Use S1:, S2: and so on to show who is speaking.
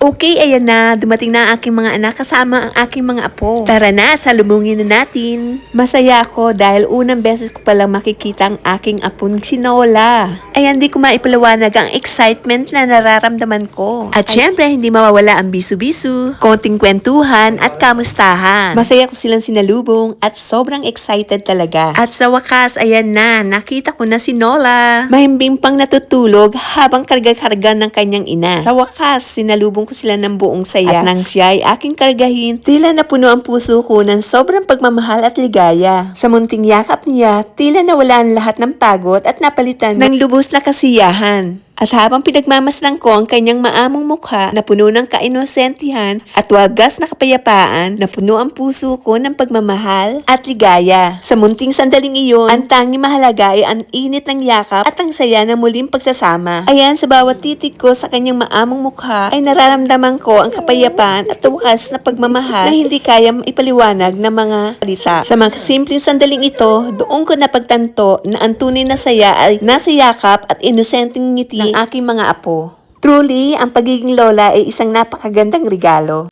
S1: Okay, ayan na. Dumating na ang aking mga anak kasama ang aking mga apo. Tara na, salubungin na natin. Masaya ako dahil unang beses ko palang makikita ang aking apong si Nola. Ayan, di ko maipaliwanag ang excitement na nararamdaman ko. At syempre, hindi mawawala ang bisu-bisu, konting kwentuhan at kamustahan. Masaya ko silang sinalubong at sobrang excited talaga. At sa wakas, ayan na, nakita ko na si Nola. Mahimbing pang natutulog habang karga-karga ng kanyang ina. Sa wakas, sinalubong ko sila ng buong saya. At nang siya ay aking kargahin, tila napuno ang puso ko ng sobrang pagmamahal at ligaya. Sa munting yakap niya, tila nawala ang lahat ng pagod at napalitan ng lubos na kasiyahan. At habang pinagmamasdan ko ang kanyang maamong mukha na puno ng kainosentihan at wagas na kapayapaan, napuno ang puso ko ng pagmamahal at ligaya. Sa munting sandaling iyon, ang tanging mahalaga ay ang init ng yakap at ang saya ng muling pagsasama. Ayan, sa bawat titig ko sa kanyang maamong mukha ay nararamdaman ko ang kapayapaan at wakas na pagmamahal na hindi kaya ipaliwanag ng mga salita. Sa mga simpleng sandaling ito, doon ko napagtanto na ang tunay na saya ay nasa yakap at inosenteng ngiti ng aking mga apo. Truly, ang pagiging lola ay isang napakagandang regalo.